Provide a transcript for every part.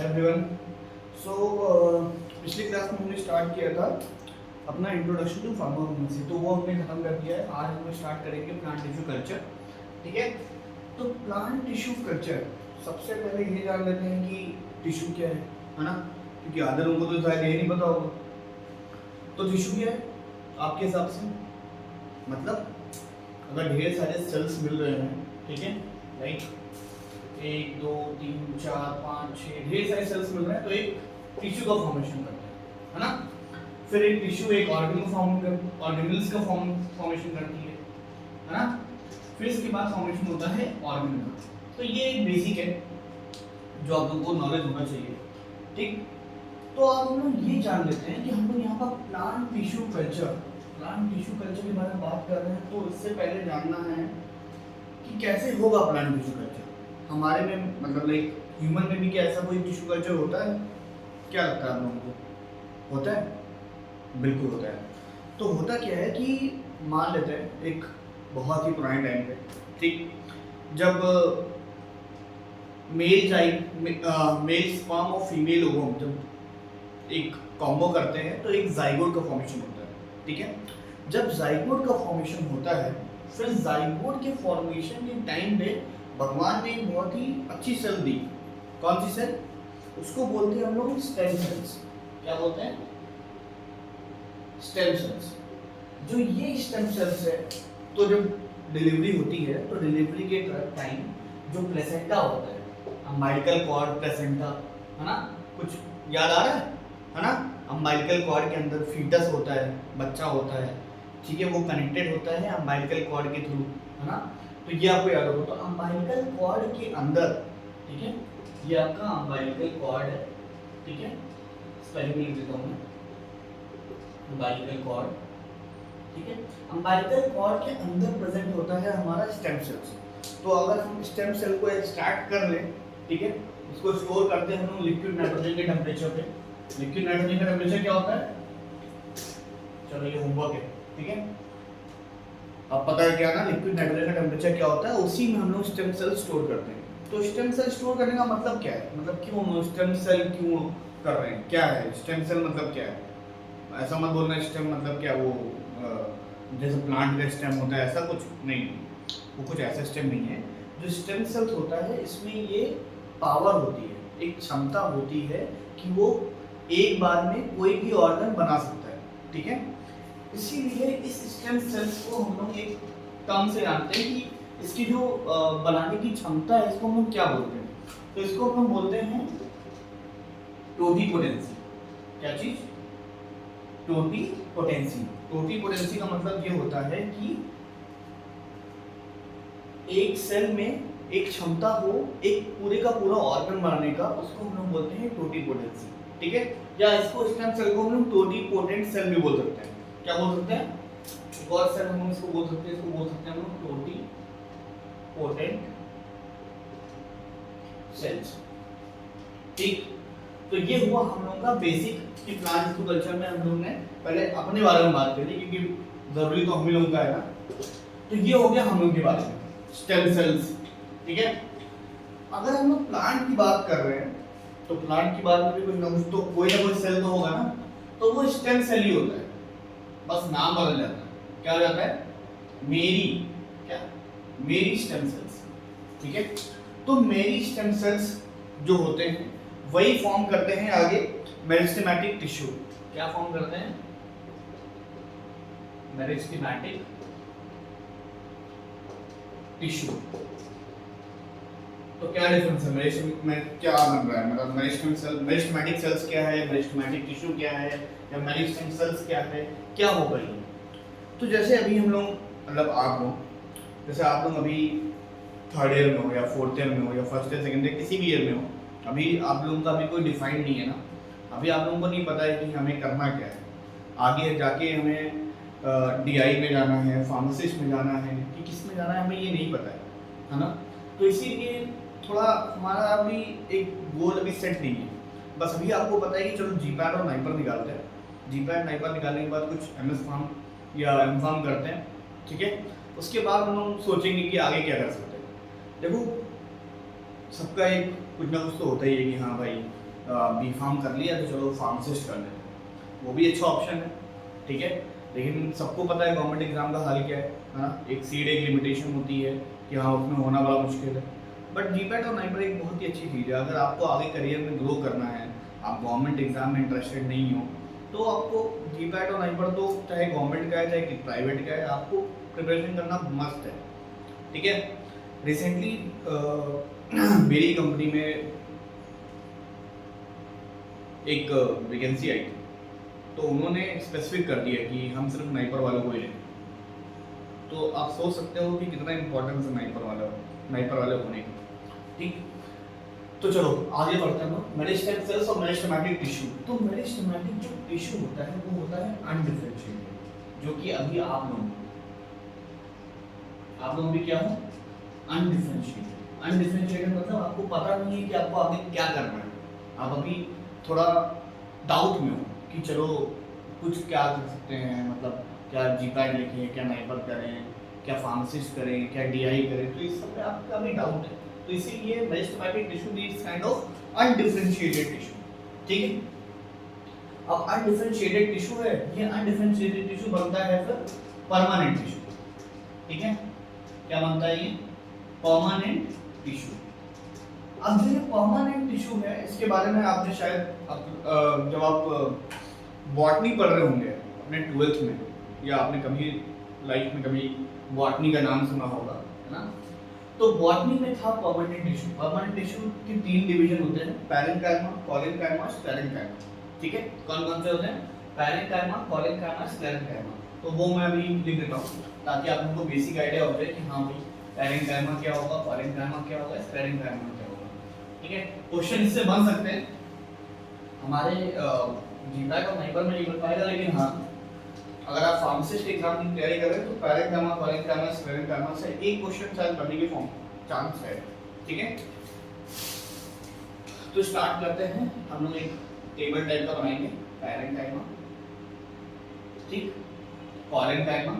Everyone. सो पिछली class में हमने स्टार्ट किया था अपना इंट्रोडक्शन टू फार्माकोनॉमी, तो वो हमने खत्म कर दिया है। आज हम स्टार्ट करेंगे प्लांट टिश्यू कल्चर। ठीक है, तो प्लांट टिश्यू कल्चर सबसे पहले ये जान लेते हैं कि टिश्यू क्या है ना, क्योंकि आधे लोगों को तो शायद ये नहीं पता होगा। तो टिश्यू क्या है आपके हिसाब से? मतलब अगर ढेर सारे सेल्स मिल रहे हैं, ठीक है, लाइक 1 2 3 4 5 6 ढेर सारे सेल्स मिल रहे हैं, तो एक टिश्यू का फॉर्मेशन करते हैं, है ना। फिर एक टिश्यू एक ऑर्गेनल्स का फॉर्मेशन करती है ना। फिर इसके बाद फॉर्मेशन होता है ऑर्गन का। तो ये एक बेसिक है जो आप लोगों को नॉलेज होना चाहिए। ठीक, तो आप हम लोग ये जान लेते हैं कि हम लोग यहाँ पर प्लांट टिश्यू कल्चर के बारे में बात कर रहे हैं। तो इससे पहले जानना है कि कैसे होगा प्लांट टिश्यू कल्चर हमारे में, मतलब लाइक ह्यूमन में भी क्या ऐसा कोई टिश्यू कल्चर होता है? क्या लगता है आप लोगों को? होता है, बिल्कुल होता है। तो होता क्या है कि मान लेते हैं एक बहुत ही पुराने टाइम पे, ठीक, जब मेल स्पर्म और फीमेल ओवम जब एक कॉम्बो करते हैं तो एक जाइगोट का फॉर्मेशन होता है। ठीक है, जब जाइगोट का फॉर्मेशन होता है, फिर जाइगोट के फॉर्मेशन के टाइम पे भगवान ने एक बहुत ही अच्छी सेल दी। कौन सी सेल? उसको बोलते हैं हम लोग स्टेम सेल्स। क्या बोलते हैं? Stem cells. जो ये स्टेम सेल्स है, तो जब डिलीवरी होती है तो डिलीवरी के टाइम जो प्लेसेंटा होता है, अम्बाइलिकल कॉर्ड प्लेसेंटा, है ना, कुछ याद आ रहा है ना। अम्बाइलिकल कॉर्ड के अंदर फीटस होता है, बच्चा होता है, ठीक है, वो कनेक्टेड होता है अम्बाइलिकल कॉर्ड के थ्रू, है ना। तो ये आपको याद होगा। तो अम्बाइलिकल कॉर्ड के अंदर, ठीक है, ये आपका अम्बाइलिकल कॉर्ड है, ठीक है, स्पेलिंग लिख देता हूँ मैं, अम्बाइलिकल कॉर्ड, ठीक है। अम्बाइलिकल कॉर्ड के अंदर प्रेजेंट होता है हमारा स्टेम सेल्स। तो अगर हम स्टेम सेल को एक्सट्रैक्ट कर लें, ठीक है, इसको स्टोर करते हैं हम लोग लिक्विड नाइट्रोजन के टेम्परेचर पे। लिक्विड नाइट्रोजन का टेम्परेचर क्या होता है? चलो ये होमवर्क है, ठीक है, अब पता है क्या ना, लिक्विड नाइट्रोजन का टेम्परेचर क्या होता है, उसी में हम लोग स्टेम सेल स्टोर करते हैं। तो स्टेम सेल स्टोर करने का मतलब क्या है? मतलब क्यों हम स्टेम सेल क्यों कर रहे हैं? क्या है स्टेम सेल? मतलब क्या है? ऐसा मत बोलना स्टेम मतलब क्या वो जैसे प्लांट का स्टेम होता है, ऐसा कुछ नहीं, वो कुछ ऐसा स्टेम नहीं है। जो स्टेम सेल्स होता है, इसमें ये पावर होती है, एक क्षमता होती है कि वो एक बार में कोई भी ऑर्गन बना सकता है। ठीक है, इसीलिए इस स्टेम सेल्स को हम लोग एक टर्म से जानते हैं कि इसकी जो बनाने की क्षमता है, इसको हम लोग क्या बोलते हैं? तो इसको हम बोलते हैं टोटिपोटेंसी। क्या चीज? टोटिपोटेंसी। टोटिपोटेंसी का मतलब ये होता है कि एक सेल में एक क्षमता हो एक पूरे का पूरा ऑर्गन बनाने का, उसको हम लोग बोलते हैं टोटिपोटेंसी। ठीक है, या इसको स्टेम सेल को हम लोग टोटिपोटेंट सेल भी बोल सकते हैं। क्या बोल सकते हैं? एक और सेल हम इसको बोल सकते हैं, इसको बोल सकते हैं हम लोग टोटिपोटेंट सेल्स। ठीक, तो ये हुआ हम लोगों का बेसिक कि प्लांट टिश्यू कल्चर में हम लोग ने पहले अपने बारे में बात करी, क्योंकि जरूरी तो हम ही लोगों का है ना। तो ये हो गया हम लोग के बारे में स्टेम सेल्स। ठीक है, अगर हम लोग प्लांट की बात कर रहे हैं, तो प्लांट की बात में भी कुछ ना कुछ तो कोई ना कोई सेल तो होगा ना, तो वो स्टेम सेल ही होता है, बस नाम बदल जाता है। क्या हो जाता है? मेरी स्टेम सेल्स। ठीक है, तो मेरी स्टेम सेल्स जो होते हैं वही फॉर्म करते हैं आगे मेरिस्टेमेटिक टिश्यू। क्या फॉर्म करते हैं? Meristematic tissue. तो क्या डिफरेंस है मेरिस्टेम में, क्या बन रहा है? मतलब मेरिस्टेमेटिक सेल्स क्या है, मेरिस्टेमेटिक टिश्यू क्या है, या मेरिस्टेम सेल्स क्या है, क्या होगा ये? तो जैसे अभी हम लोग, मतलब आप लोग, जैसे आप लोग अभी 3rd ईयर में हो या 4th ईयर में हो या 1st ईयर 2nd ईयर किसी भी ईयर में हो, अभी आप लोगों का अभी कोई डिफाइंड नहीं है ना। अभी आप लोगों को नहीं पता है कि हमें करना क्या है, आगे जाके हमें DI में जाना है, फार्मासिस्ट में जाना है, कि किस में जाना है, हमें ये नहीं पता है ना। तो इसीलिए थोड़ा हमारा अभी एक गोल अभी सेट नहीं है। बस अभी आपको पता है कि चलो GPAT और नाइपर निकालते हैं, GPAT नाइपर निकालने के बाद कुछ MS फार्म या M फार्म करते हैं। ठीक है, उसके बाद हम लोग सोचेंगे कि आगे क्या कर सकते हैं। देखो, सबका एक कुछ ना कुछ तो होता ही है कि हाँ भाई बी फार्म कर लिया तो चलो फार्मासिस्ट कर लेते हैं, वो भी अच्छा ऑप्शन है, ठीक है। लेकिन सबको पता है गवर्नमेंट एग्जाम का हाल क्या है ना, एक सीट एक लिमिटेशन होती है कि हाँ उसमें होना बड़ा मुश्किल है। बट जीपैट और नाइपर एक बहुत ही अच्छी चीज़ है। अगर आपको आगे करियर में ग्रो करना है, आप गवर्नमेंट एग्जाम में इंटरेस्टेड नहीं हो, तो आपको जीपैट और नाइपर तो चाहे गवर्नमेंट का है चाहे प्राइवेट का है, आपको प्रिपरेशन करना मस्त है, ठीक है। रिसेंटली मेरी कंपनी में एक वैकेंसी आई थी, तो उन्होंने स्पेसिफिक कर दिया कि हम सिर्फ नाइपर वालों को ही लेंगे। तो आप सोच सकते हो कि कितना इंपॉर्टेंस है नाइपर वाले होने की, ठीक। तो चलो आगे बढ़ते हैं। मेरिस्टेम सेल्स और मेरिस्टेमेटिक टिश्यू। तो मेरिस्टेमेटिक जो टिश्यू होता है वो होता है अनडिफरेंशिएटेड, जो कि अभी आप लोग भी क्या हो, अनडिफरेंशिएटेड। अनडिफरेंशिएटेड मतलब आपको पता नहीं है कि आपको आगे क्या करना है, आप अभी थोड़ा डाउट में हो कि चलो कुछ क्या कर सकते हैं, मतलब क्या जीपैट लिखें, क्या नाइपर करें, क्या फार्मासिस्ट करें, क्या डीआई करें, तो इस सब में आपका भी डाउट है। तो इसीलिए meristematic tissue is kind of undifferentiated tissue, ठीक है। अब अनडिफरेंशिएटेड टिश्यू है, ये अनडिफरेंशिएटेड टिश्यू बनता है फिर परमानेंट टिश्यू, ठीक है। क्या बनता है ये, परमानेंट टिश्यू। अब जो ये परमानेंट टिश्यू है, इसके बारे में आपने शायद जब आप बॉटनी पढ़ रहे होंगे अपने 12th में, या आपने कभी लाइफ में कभी बॉटनी का नाम सुना होगा, है ना। तो बॉटनी में था परमानेंट टिश्यू। परमानेंट टिश्यू के 3 डिवीजन होते हैं, पैरेन्काइमा, कोलेनकाइमा, स्क्लेरेन्काइमा, ठीक है। कौन कौन से होते हैं, पैरेन्काइमा, कोलेनकाइमा, स्क्लेरेन्काइमा। तो वो मैं अभी लिख देता हूँ ताकि आप लोगों को बेसिक आइडिया हो जाए कि हाँ भाई पैरेन्काइमा क्या होगा, कोलेनकाइमा क्या होगा, स्क्लेरेन्काइमा क्या होगा, ठीक है। क्वेश्चन इससे बन सकते हैं, हमारे जीपैट और नाइपर में नहीं बन पाएगा, लेकिन हाँ अगर आप फार्मासिस्ट एग्जाम की तैयारी कर रहे हैं तो पैरेन्काइमा, कोलेनकाइमा, स्क्लेरेन्काइमा से एक क्वेश्चन शायद बनने के चांस है, ठीक है। तो स्टार्ट करते हैं, हम लोग एक टेबल टाइप का बनाएंगे, पैरेन्काइमा, ठीक, collenchyma,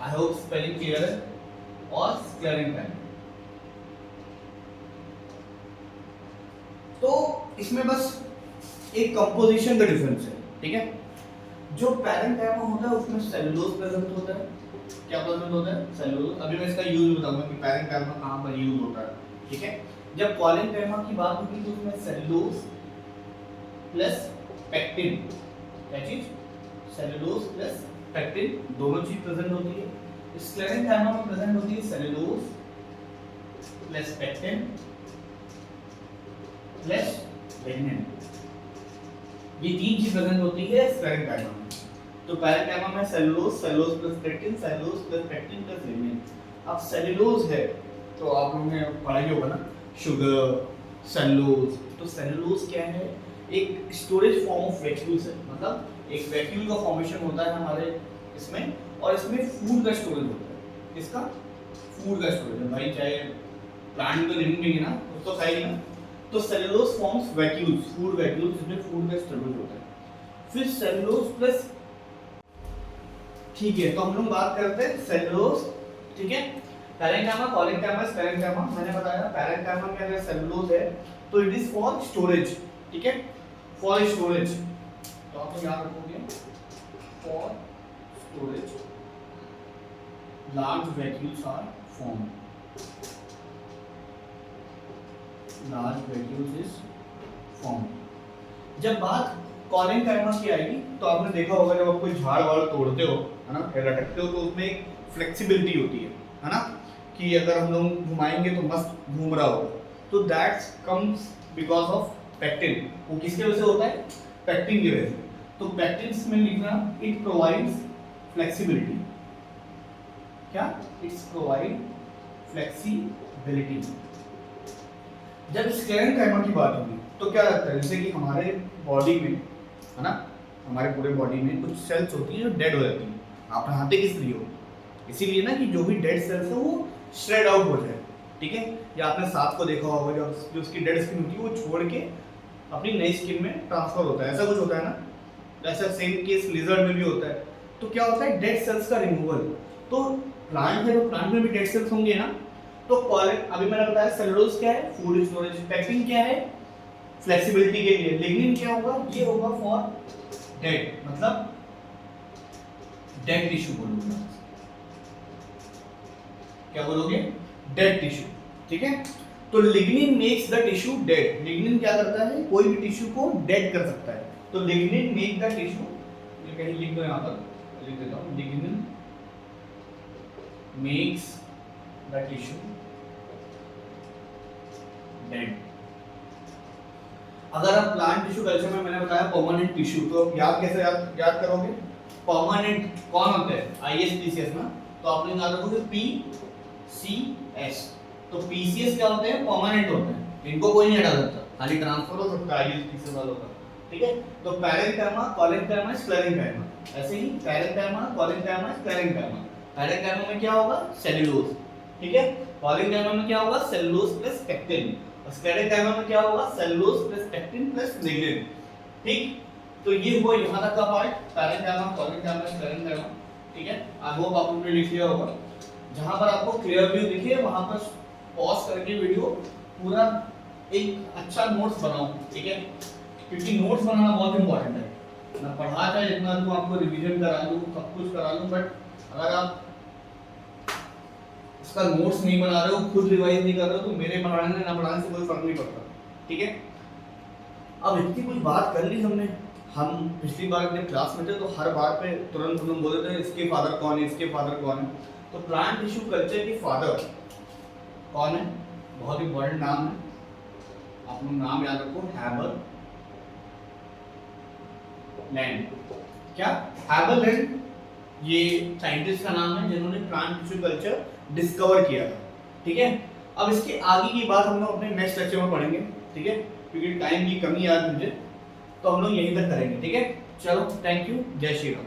I hope spelling clear है, और स्क्लेरेन्काइमा। तो इसमें बस एक कंपोजिशन का डिफरेंस है, ठीक है। जो पैरेन्काइमा होता है उसमें सेलुलोज प्रेजेंट होता है। क्या प्रेजेंट होता है, सेलुलोज। अभी मैं इसका यूज बताऊंगा कि पैरेन्काइमा कहां पर यूज होता है, ठीक है। जब कोलेनकाइमा की बात होगी तो उसमें सेलुलोज प्लस पेक्टिन, क्या चीज, सेलुलोज प्लस पेक्टिन, दोनों चीज प्रेजेंट होती है। स्क्लेरेन्काइमा में प्रेजेंट होती है cellulose plus pectin plus lignin, ये 3 चीज प्रेजेंट होती है स्क्लेरेन्काइमा में। तो पैरेन्काइमा में cellulose, cellulose plus pectin, cellulose plus pectin plus lignin. अब सेलुलोज है तो आप लोगों ने पढ़ा ही होगा ना, शुगर, सेलुलोज। तो सेलुलोज क्या है, एक स्टोरेज फॉर्म ऑफ वैक्यूल्स है, मतलब एक वैक्यूल का फॉर्मेशन होता है हमारे इसमें, और इसमें फूड का स्टोरेज होता है। इसका फूड का स्टोरेज है भाई, चाहे प्लांट तो लिविंग भी है ना, उसको खाएगी ना। तो cellulose forms vacuoles, food vacuoles, जिसमें फूड का स्टोरेज होता है। फिर सेलुलोज प्लस, ठीक है। तो हम लोग बात करते हैं सेलुलोज, ठीक है। पैरेन्काइमा, कोलेनकाइमा, स्क्लेरेन्काइमा, मैंने बताया पैरेन्काइमा में अगर सेलुलोज है तो इट इज फॉर स्टोरेज, ठीक है, फॉर स्टोरेज। तो आप लोग याद रखोगे for storage large vacuoles are formed, large vacuoles is formed. जब बात कोलेनकाइमा की आएगी तो आपने देखा होगा जब आप कोई झाड़ वाड़ तोड़ते हो, है ना, या लटकते हो, तो उसमें एक फ्लेक्सिबिलिटी होती है ना, कि अगर हम लोग घुमाएंगे तो मस्त घूम रहा होगा। तो that's comes because of pectin. वो किसके वजह से होता है, पेक्टिन की वजह से। तो पेक्टिन में लिखना, इट प्रोवाइड्स फ्लेक्सिबिलिटी, क्या, इट्स प्रोवाइड फ्लेक्सिबिलिटी। जब स्क्लेरेन्काइमा की बात होगी तो क्या लगता है, जैसे कि हमारे बॉडी में, है ना, हमारे पूरे बॉडी में कुछ सेल्स होती हैं जो डेड हो जाती हैं। आप नहाते किस लिए हो, इसीलिए ना कि जो भी डेड सेल्स है वो श्रेड आउट हो जाए, ठीक है। या आपने सांप को देखा होगा, जब जो उसकी डेड स्किन होती है वो छोड़ के अपनी नई स्किन में ट्रांसफर होता है, ऐसा कुछ होता है ना। ऐसा सेम केस लिजर्ड में भी होता है। तो क्या होता है, डेड सेल्स का रिमूवल। तो प्लांट है तो प्लांट में भी डेड सेल्स होंगे ना, तो अभी मैंने बताया सेलुलोज क्या है, फूड स्टोरेज, पेक्टिन क्या है, फ्लेक्सिबिलिटी के लिए, लिग्निन क्या होगा, ये होगा फॉर डेड, मतलब डेड टिश्यू बोलूंगा, क्या बोलोगे, डेड टिश्यू, ठीक है। तो lignin makes the tissue dead, lignin क्या करता है, कोई भी टिश्यू को डेड कर सकता है, तो लिग्निन मेक द टिश्यू, ये कहीं लिख दो, यहां पर लिख देता हूं, lignin makes the tissue dead. अगर आप प्लांट टिश्यू कल्चर में मैंने बताया परमानेंट टिश्यू, तो याद कैसे याद करोगे, परमानेंट कौन होते हैं, आईएसपीसीएस ना, तो आप लोग याद रखोगे पीसीएस, तो पीसीएस क्या होते हैं, परमानेंट होते हैं, इनको कोई नहीं हटा सकता, खाली ट्रांसफर हो सकता है आईएसपीसीएस वालों का, ठीक है। तो पैरेंकाइमा, कॉलेंकाइमा, स्क्लेरेंकाइमा, ऐसे ही पैरेंकाइमा, कॉलेंकाइमा, स्क्लेरेंकाइमा, पैरेंकाइमा में क्या होगा, सेलुलोज, ठीक है, कॉलेंकाइमा में क्या होगा, सेलुलोज प्लस पेक्टिन, और स्क्लेरेंकाइमा में क्या होगा, cellulose plus pectin plus lignin, ठीक। तो ये हुआ यहां तक का पार्ट, पैरेंकाइमा, कॉलेंकाइमा, स्क्लेरेंकाइमा, ठीक है। आई होप आपने लिख लिया होगा, जहां पर आपको क्लियर व्यू दिखे वहां पर पॉज करके वीडियो पूरा एक अच्छा नोट्स बनाओ, ठीक है, क्योंकि नोट्स बनाना बहुत इंपॉर्टेंट है। मैं पढ़ा चाहे जितना दूं, आपको रिवीजन करा लूं, सब कुछ करा लूं, बट अगर आप उसका नोट्स नहीं बना रहे हो, खुद रिवाइज नहीं कर रहे हो, तो मेरे पढ़ाने ना पढ़ाने से कोई फर्क नहीं पड़ता, ठीक है। अब इतनी कुछ बात कर ली हमने, हम पिछली बार अपने क्लास में थे तो हर बार पे तुरंत हम बोलते थे इसके फादर कौन है, इसके फादर कौन है, तो प्लांट टिश्यू कल्चर के फादर कौन है, बहुत इंपॉर्टेंट नाम है, आप लोग नाम याद रखो, हैबर लैंड, क्या, हैबर लैंड, ये साइंटिस्ट का नाम है जिन्होंने प्लांट टिश्यू कल्चर डिस्कवर किया था, ठीक है। अब इसके आगे की बात हम लोग अपने नेक्स्ट लेक्चर में पढ़ेंगे, ठीक है, क्योंकि टाइम की कमी आज मुझे, तो हम लोग यहीं तक करेंगे, ठीक है। चलो, थैंक यू, जय श्री राम।